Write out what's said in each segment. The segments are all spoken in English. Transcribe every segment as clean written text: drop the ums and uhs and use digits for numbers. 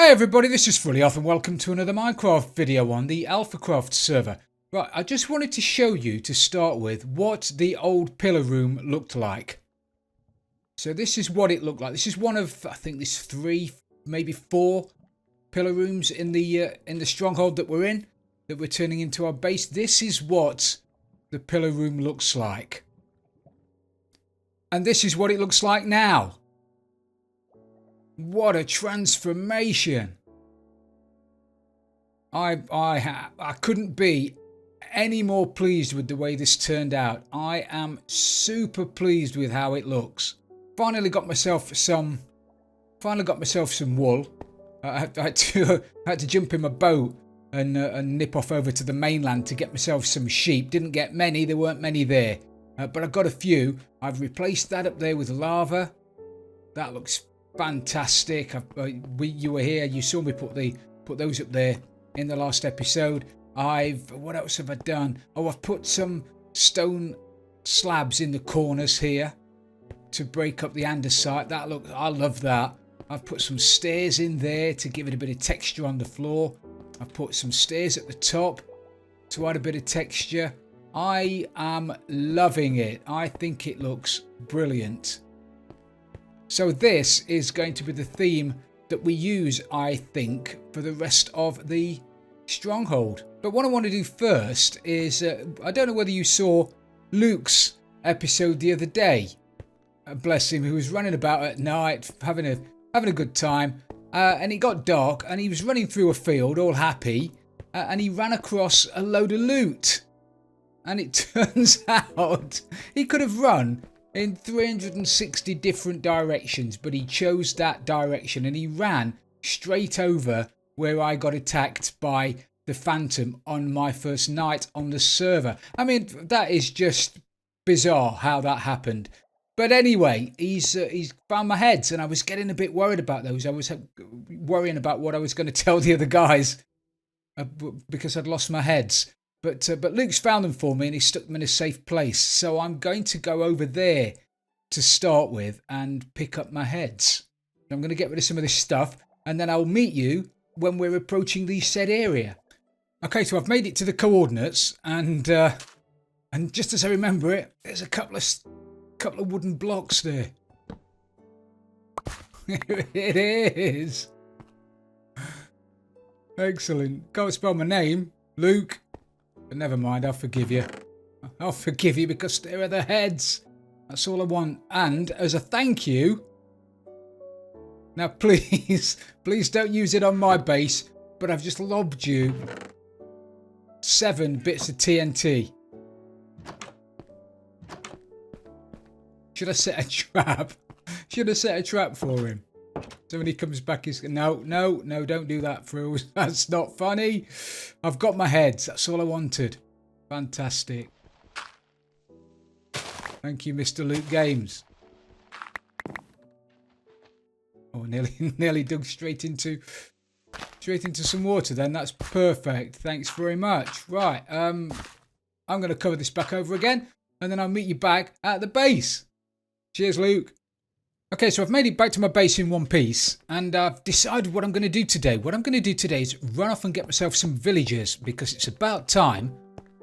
Hey everybody, this is Frilioth and welcome to another Minecraft video on the AlphaCraft server. Right, I just wanted to show you to start with what the old pillar room looked like. So this is what it looked like. This is one of, I think there's 3, maybe 4 pillar rooms in the stronghold that we're in, that we're turning into our base. This is what the pillar room looks like. And this is what it looks like now. What a transformation. I couldn't be any more pleased with the way this turned out. I am super pleased with how it looks. Finally got myself some wool. I had to jump in my boat and nip off over to the mainland to get myself some sheep. Didn't get many, there weren't many there. But I got a few. I've replaced that up there with lava. That looks fantastic. You were here, you saw me put those up there in the last episode. What else have I done? Oh, I've put some stone slabs in the corners here to break up the andesite. I love that. I've put some stairs in there to give it a bit of texture on the floor. I've put some stairs at the top to add a bit of texture. I am loving it. I think it looks brilliant. So this is going to be the theme that we use, I think, for the rest of the stronghold. But what I want to do first is, I don't know whether you saw Luke's episode the other day. Bless him, he was running about at night, having a good time. And it got dark and he was running through a field all happy. And he ran across a load of loot. And it turns out he could have run in 360 different directions, but he chose that direction and he ran straight over where I got attacked by the Phantom on my first night on the server. I mean, that is just bizarre how that happened. But anyway, he's found my heads and I was getting a bit worried about those. I was worrying about what I was going to tell the other guys because I'd lost my heads. But Luke's found them for me and he stuck them in a safe place. So I'm going to go over there to start with and pick up my heads. I'm going to get rid of some of this stuff and then I'll meet you when we're approaching the said area. Okay, so I've made it to the coordinates and just as I remember it, there's a couple of wooden blocks there. Here it is. Excellent. Can't spell my name, Luke. But never mind, I'll forgive you. I'll forgive you because there are the heads. That's all I want. And as a thank you, now please don't use it on my base, but I've just lobbed you 7 bits of TNT. Should I set a trap? Should I set a trap for him? So when he comes back, he's no, don't do that, Frills. That's not funny. I've got my heads. That's all I wanted. Fantastic. Thank you, Mr. Luke Games. Oh, nearly dug straight into some water. Then that's perfect. Thanks very much. Right. I'm going to cover this back over again, and then I'll meet you back at the base. Cheers, Luke. Okay, so I've made it back to my base in one piece and I've decided what I'm going to do today. What I'm going to do today is run off and get myself some villagers because it's about time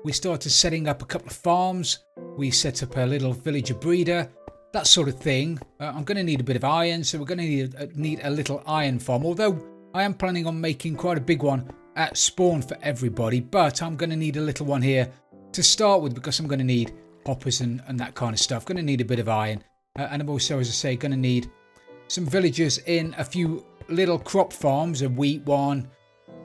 we started setting up a couple of farms. We set up a little villager breeder, that sort of thing. I'm going to need a bit of iron, so we're going to need a little iron farm. Although I am planning on making quite a big one at spawn for everybody, but I'm going to need a little one here to start with because I'm going to need hoppers and that kind of stuff. Going to need a bit of iron. And I'm also, as I say, going to need some villagers in a few little crop farms, a wheat one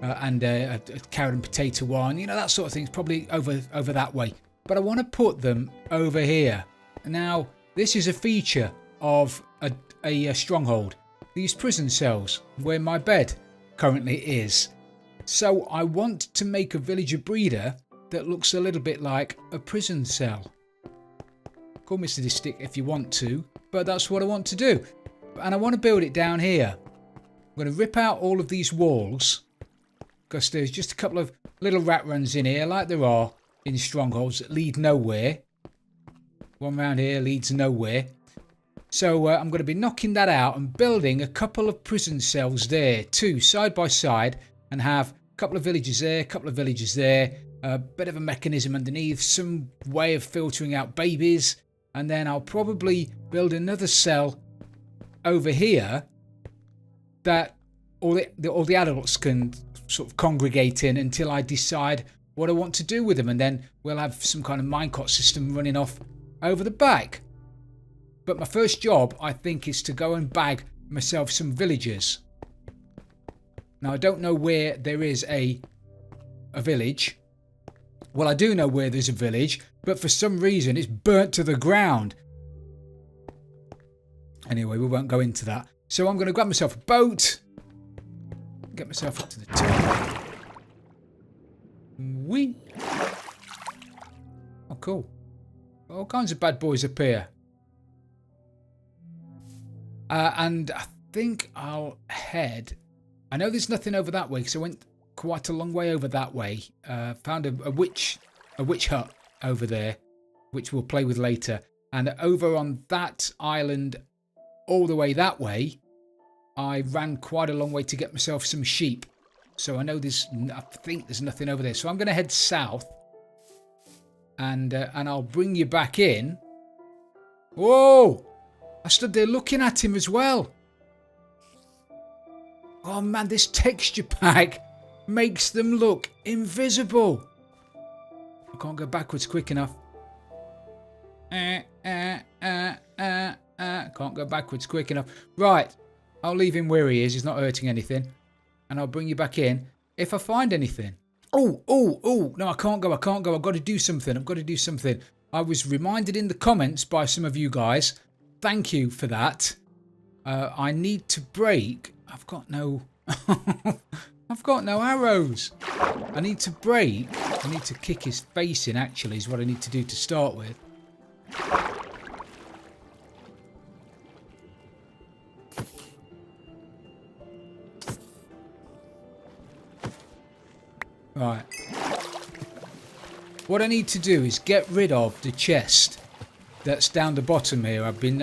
and a carrot and potato one, you know, that sort of thing. Probably over that way. But I want to put them over here. Now, this is a feature of a stronghold. These prison cells where my bed currently is. So I want to make a villager breeder that looks a little bit like a prison cell. Call me sadistic if you want to, but that's what I want to do. And I want to build it down here. I'm going to rip out all of these walls because there's just a couple of little rat runs in here like there are in strongholds that lead nowhere. One round here leads nowhere. So I'm going to be knocking that out and building a couple of prison cells there, 2 side by side, and have a couple of villages there, a couple of villages there, a bit of a mechanism underneath, some way of filtering out babies, and then I'll probably build another cell over here that all the adults can sort of congregate in until I decide what I want to do with them, and then we'll have some kind of minecart system running off over the back. But my first job, I think, is to go and bag myself some villagers. Now, I don't know where there is a village. Well, I do know where there's a village, but for some reason it's burnt to the ground. Anyway, we won't go into that. So I'm going to grab myself a boat, get myself up to the top. Whee! Oh, cool. All kinds of bad boys up here. And I think I'll head... I know there's nothing over that way because I went quite a long way over that way. Found a witch hut over there, which we'll play with later. And over on that island, all the way that way, I ran quite a long way to get myself some sheep. So I know I think there's nothing over there. So I'm going to head south, and I'll bring you back in. Whoa! I stood there looking at him as well. Oh man, this texture pack makes them look invisible. I can't go backwards quick enough. Can't go backwards quick enough. Right, I'll leave him where he is. He's not hurting anything. And I'll bring you back in if I find anything. Oh, no, I can't go. I've got to do something. I was reminded in the comments by some of you guys. Thank you for that. I need to break. I've got no arrows. I need to break. I need to kick his face in, actually, is what I need to do to start with. Right. What I need to do is get rid of the chest that's down the bottom here. I've been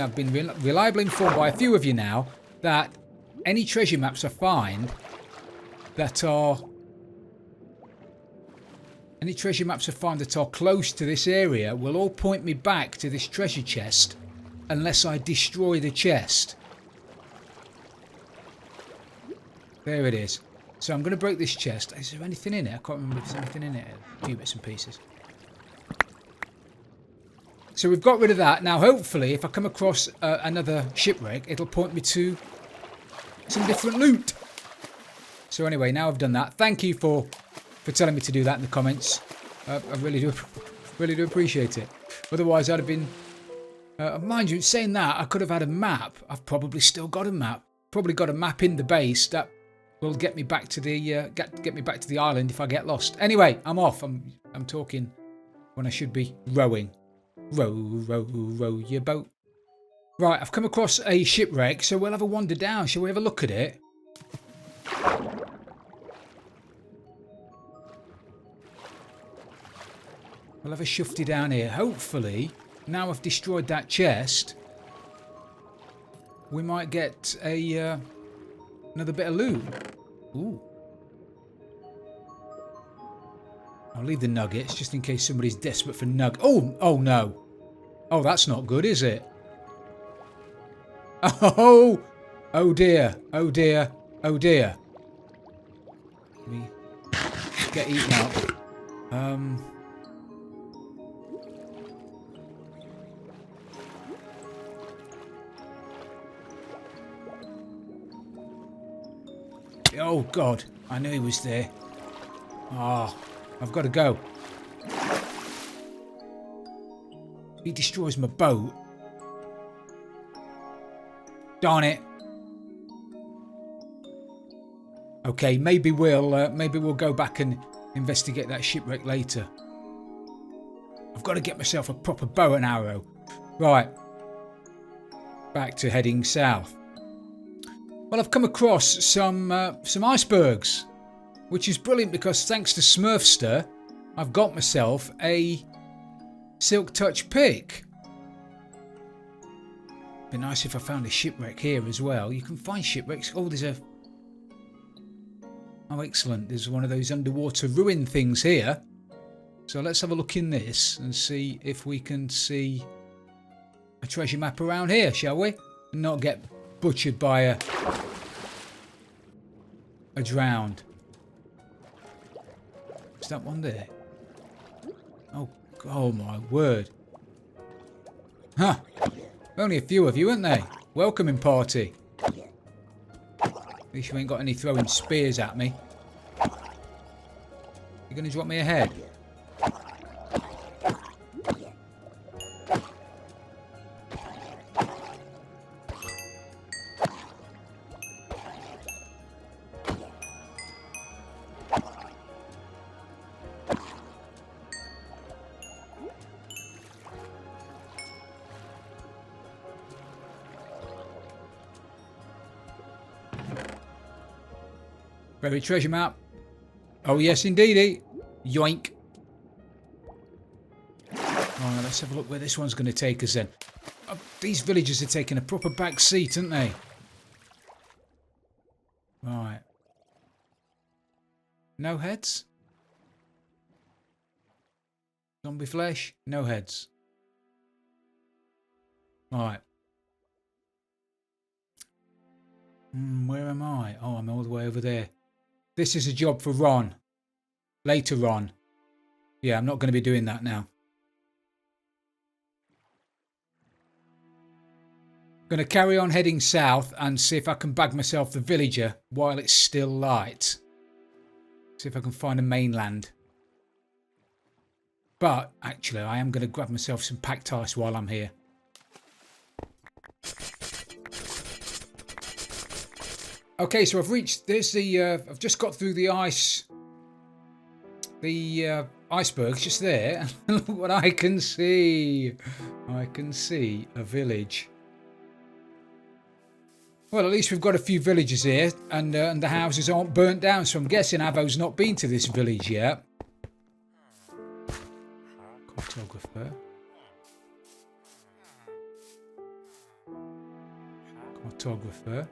reliably informed by a few of you now that any treasure maps I find that are close to this area will all point me back to this treasure chest unless I destroy the chest. There it is. So I'm going to break this chest. Is there anything in it? I can't remember if there's anything in it. A few bits and pieces. So we've got rid of that. Now, hopefully, if I come across another shipwreck, it'll point me to some different loot. So anyway, now I've done that. Thank you for telling me to do that in the comments. I really do appreciate it. Otherwise, I'd have been... mind you, saying that, I could have had a map. I've probably still got a map. Probably got a map in the base that will get me back to the get me back to the island if I get lost. Anyway, I'm off. I'm talking when I should be rowing. Row your boat. Right, I've come across a shipwreck, so we'll have a wander down. Shall we have a look at it? We'll have a shufty down here. Hopefully, now I've destroyed that chest, we might get a another bit of loot. Ooh. I'll leave the nuggets just in case somebody's desperate for Oh no. Oh, that's not good, is it? Oh dear. Oh dear. Let me get eaten up. Oh God, I knew he was there. Ah, I've got to go. He destroys my boat. Darn it. Okay, maybe we'll go back and investigate that shipwreck later. I've got to get myself a proper bow and arrow. Right. Back to heading south. Well, I've come across some icebergs, which is brilliant because thanks to Smurfster, I've got myself a Silk Touch pick. Be nice if I found a shipwreck here as well. You can find shipwrecks. Oh, there's a... Oh, excellent. There's one of those underwater ruin things here. So let's have a look in this and see if we can see a treasure map around here, shall we? And not get butchered by a drowned. Is that one there? Oh my word. Huh. Only a few of you, aren't they? Welcoming party. At least you ain't got any throwing spears at me. You're going to drop me a head? Buried treasure map. Oh yes indeedy. Yoink. Oh, let's have a look where this one's going to take us then. Oh, these villagers are taking a proper back seat, aren't they? Right. No heads? Zombie flesh? No heads. Right. Where am I? Oh, I'm all the way over there. This is a job for Ron. Later on. Yeah, I'm not going to be doing that now. Going to carry on heading south and see if I can bag myself the villager while it's still light. See if I can find a mainland. But, actually, I am going to grab myself some packed ice while I'm here. Okay, so I've reached, there's the, I've just got through the ice, the iceberg's just there. Look what I can see. I can see a village. Well, at least we've got a few villages here, and the houses aren't burnt down, so I'm guessing Avo's not been to this village yet. Cartographer. Cartographer.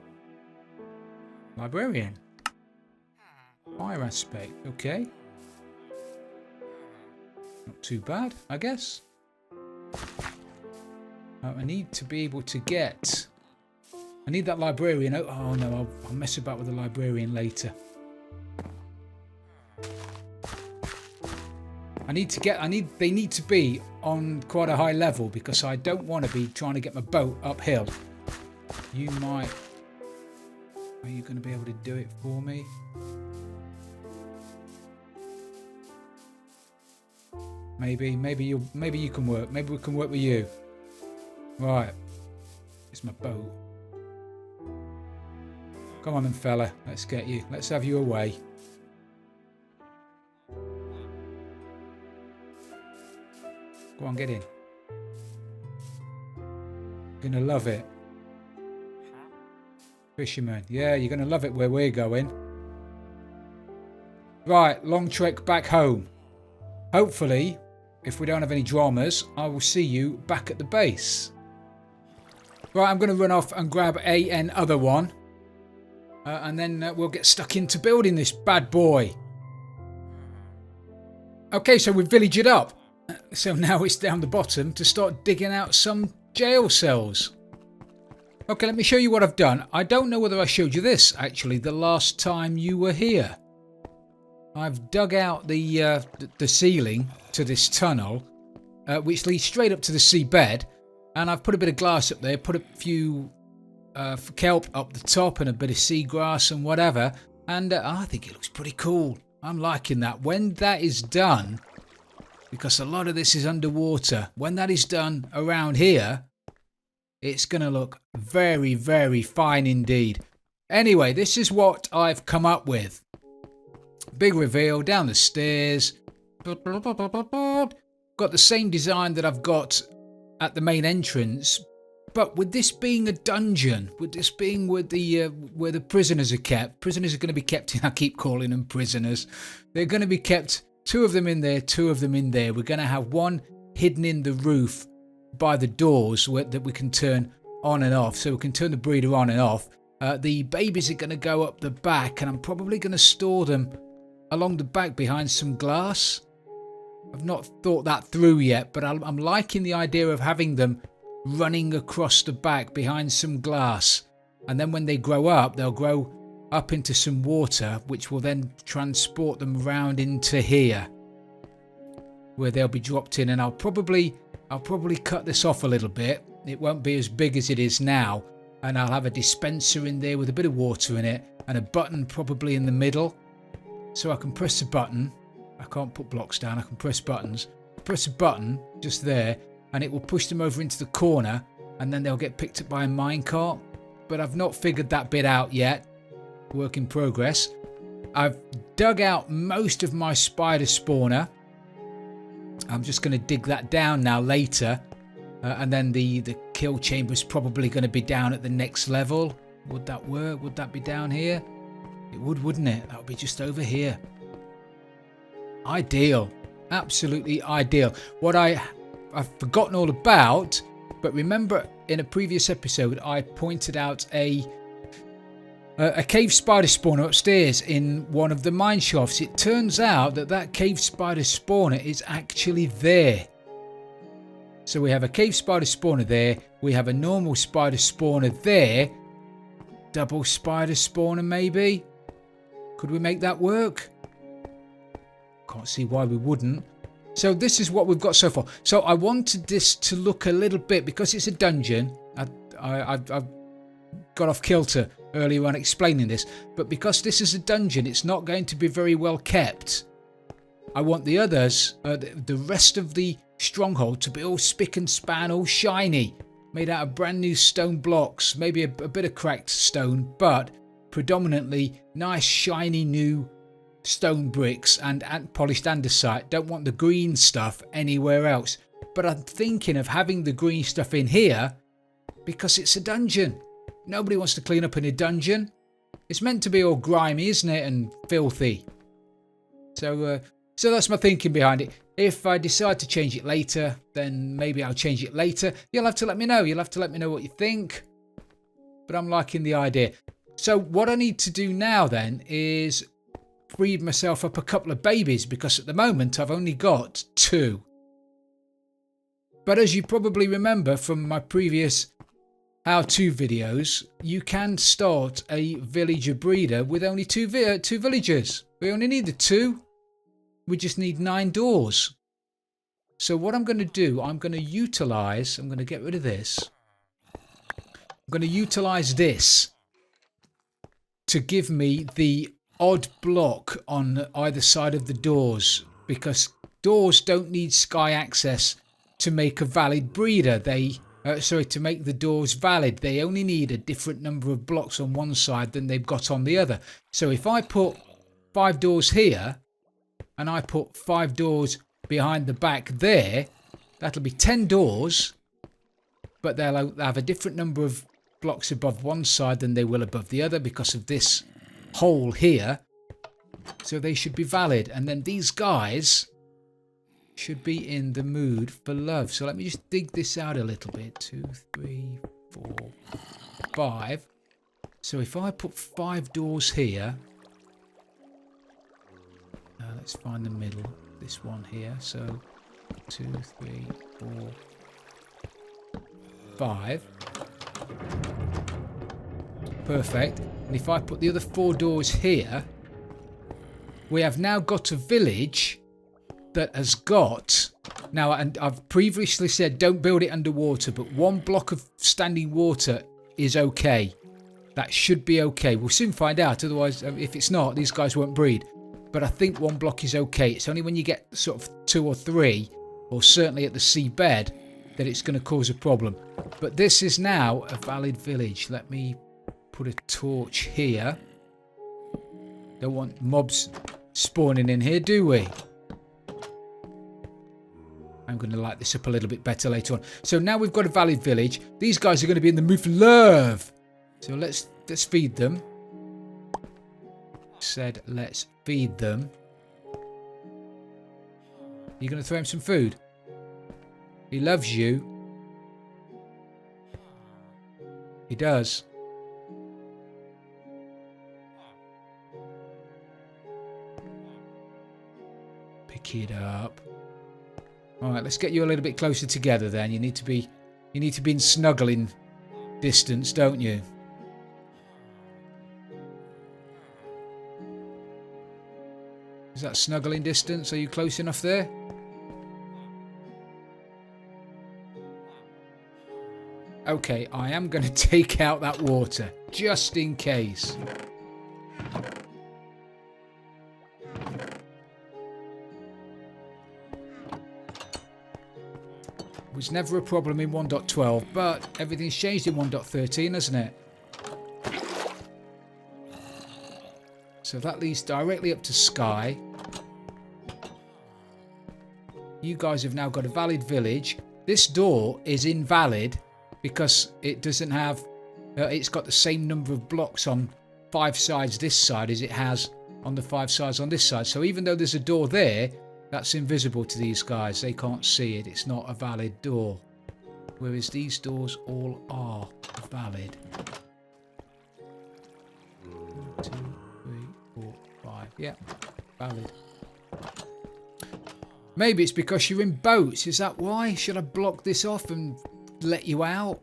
Librarian. Fire aspect, okay. Not too bad, I guess. I need to be able to get... I need that librarian. Oh no, I'll mess about with the librarian later. They need to be on quite a high level because I don't want to be trying to get my boat uphill. You might... Are you going to be able to do it for me? Maybe you can work. Maybe we can work with you. Right. It's my boat. Come on then, fella. Let's get you. Let's have you away. Go on, get in. You're gonna love it. Fisherman. Yeah, you're gonna love it where we're going. Right, long trek back home. Hopefully, if we don't have any dramas, I will see you back at the base. Right, I'm going to run off and grab another one. And then we'll get stuck into building this bad boy. Okay, so we've villaged it up. So now it's down the bottom to start digging out some jail cells. Okay, let me show you what I've done. I don't know whether I showed you this, actually, the last time you were here. I've dug out the ceiling to this tunnel, which leads straight up to the seabed, and I've put a bit of glass up there, put a few kelp up the top and a bit of seagrass and whatever, and I think it looks pretty cool. I'm liking that. When that is done, because a lot of this is underwater, when that is done around here, it's going to look very, very fine indeed. Anyway, this is what I've come up with. Big reveal, down the stairs. Got the same design that I've got at the main entrance, but with this being a dungeon, with this being where the prisoners are kept. Prisoners are going to be kept in, I keep calling them prisoners. They're going to be kept, 2 of them in there, 2 of them in there. We're going to have one hidden in the roof by the doors that we can turn on and off, so we can turn the breeder on and off. The babies are going to go up the back, and I'm probably going to store them along the back behind some glass. I've not thought that through yet, but I'm liking the idea of having them running across the back behind some glass. And then when they grow up, they'll grow up into some water, which will then transport them round into here, where they'll be dropped in. And I'll probably cut this off a little bit. It won't be as big as it is now. And I'll have a dispenser in there with a bit of water in it, and a button probably in the middle. So I can press a button. I can't put blocks down, I can press buttons. Press a button just there, and it will push them over into the corner, and then they'll get picked up by a minecart. But I've not figured that bit out yet. Work in progress. I've dug out most of my spider spawner. I'm just going to dig that down now later. And then the kill chamber is probably going to be down at the next level. Would that work? Would that be down here? It would, wouldn't it? That would be just over here. Ideal. Absolutely ideal. What I've forgotten all about, but remember in a previous episode I pointed out a cave spider spawner upstairs in one of the mine shafts. It turns out that cave spider spawner is actually there. So we have a cave spider spawner there, we have a normal spider spawner there, double spider spawner maybe? Could we make that work? Can't see why we wouldn't. So this is what we've got so far. So I wanted this to look a little bit, because it's a dungeon. I got off kilter earlier on explaining this, but because this is a dungeon, it's not going to be very well kept. I want the others, the rest of the stronghold, to be all spick and span, all shiny, made out of brand new stone blocks, maybe a bit of cracked stone, but predominantly nice shiny new stone bricks and polished andesite. Don't want the green stuff anywhere else. But I'm thinking of having the green stuff in here because it's a dungeon. Nobody wants to clean up in a dungeon. It's meant to be all grimy, isn't it, and filthy. So that's my thinking behind it. If I decide to change it later, then maybe I'll change it later. You'll have to let me know. You'll have to let me know what you think. But I'm liking the idea. So what I need to do now then is breed myself up a couple of babies, because at the moment I've only got 2. But as you probably remember from my previous how-to videos, you can start a villager breeder with only 2 villagers. We only need the 2. We just need 9 doors. So what I'm going to do, I'm going to get rid of this. I'm going to utilize this to give me the odd block on either side of the doors, because doors don't need sky access to make a valid breeder. To make the doors valid, they only need a different number of blocks on one side than they've got on the other. So if I put 5 doors here and I put 5 doors behind the back there, that'll be 10 doors, but they'll have a different number of blocks above one side than they will above the other because of this hole here. So they should be valid, and then these guys should be in the mood for love. So let me just dig this out a little bit. 2, 3, 4, 5. So if I put 5 doors here, let's find the middle, this one here. So 2, 3, 4, 5. Perfect. And if I put the other 4 doors here, we have now got a village that has got... Now, and I've previously said don't build it underwater, but 1 block of standing water is okay. That should be okay. We'll soon find out. Otherwise, if it's not, these guys won't breed. But I think 1 block is okay. It's only when you get sort of 2 or 3, or certainly at the seabed, that it's going to cause a problem. But this is now a valid village. Let me put a torch here. Don't want mobs spawning in here, do we? I'm going to light this up a little bit better later on. So now we've got a valid village. These guys are going to be in the mood for love. So let's feed them. Said let's feed them. You're going to throw him some food? He loves you. He does. Pick it up. All right, let's get you a little bit closer together then. You need to be in snuggling distance, don't you? Is that snuggling distance? Are you close enough there? Okay, I am going to take out that water, just in case. It was never a problem in 1.12, but everything's changed in 1.13, hasn't it? So that leads directly up to Sky. You guys have now got a valid village. This door is invalid because it doesn't have... it's got the same number of blocks on 5 sides this side as it has on the 5 sides on this side. So even though there's a door there, that's invisible to these guys. They can't see it. It's not a valid door. Whereas these doors all are valid. 1, 2, 3, 4, 5. Yeah, valid. Maybe it's because you're in boats. Is that why? Should I block this off and let you out?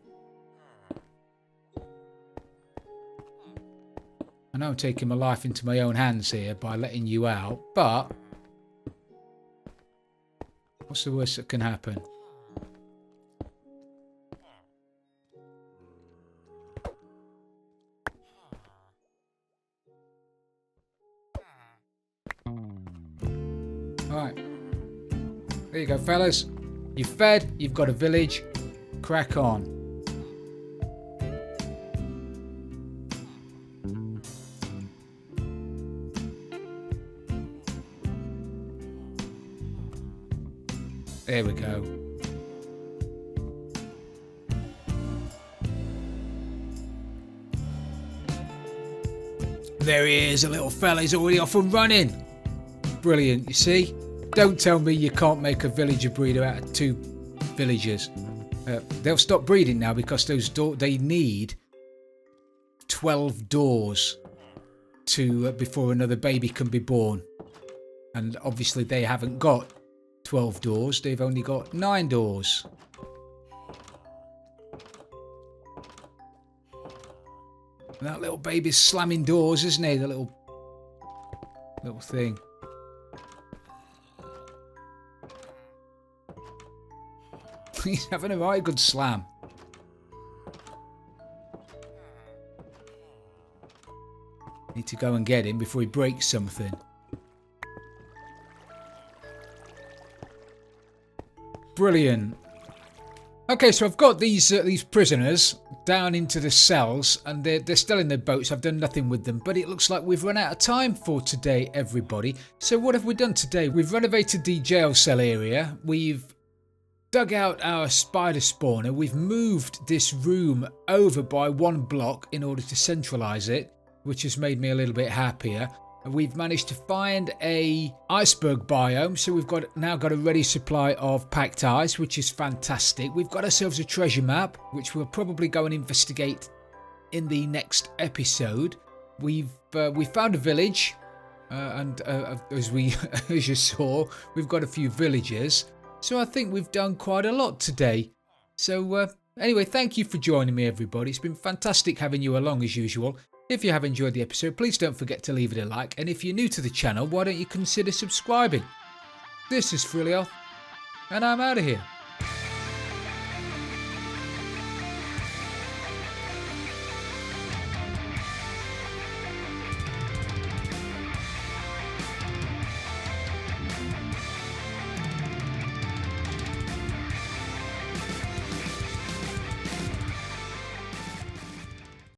I know I'm taking my life into my own hands here by letting you out, but what's the worst that can happen? Alright. There you go, fellas. You're fed, you've got a village. Crack on. There we go. There he is, a little fella. He's already off and running. Brilliant, you see? Don't tell me you can't make a villager breeder out of 2 villagers. They'll stop breeding now because those they need 12 doors to before another baby can be born. And obviously they haven't got 12 doors, they've only got 9 doors. And that little baby's slamming doors, isn't he? The little thing. He's having a right good slam. Need to go and get him before he breaks something. Brilliant. Okay, so I've got these prisoners down into the cells, and they're still in their boats. I've done nothing with them, but it looks like we've run out of time for today, everybody. So what have we done today? We've renovated the jail cell area. We've dug out our spider spawner. We've moved this room over by 1 block in order to centralize it, which has made me a little bit happier. We've managed to find a iceberg biome, so we've now got a ready supply of packed ice, which is fantastic. We've got ourselves a treasure map, which we'll probably go and investigate in the next episode. We found a village, and as you saw, we've got a few villagers. So I think we've done quite a lot today. So anyway, thank you for joining me, everybody. It's been fantastic having you along as usual. If you have enjoyed the episode, please don't forget to leave it a like. And if you're new to the channel, why don't you consider subscribing? This is Frilioth, and I'm out of here.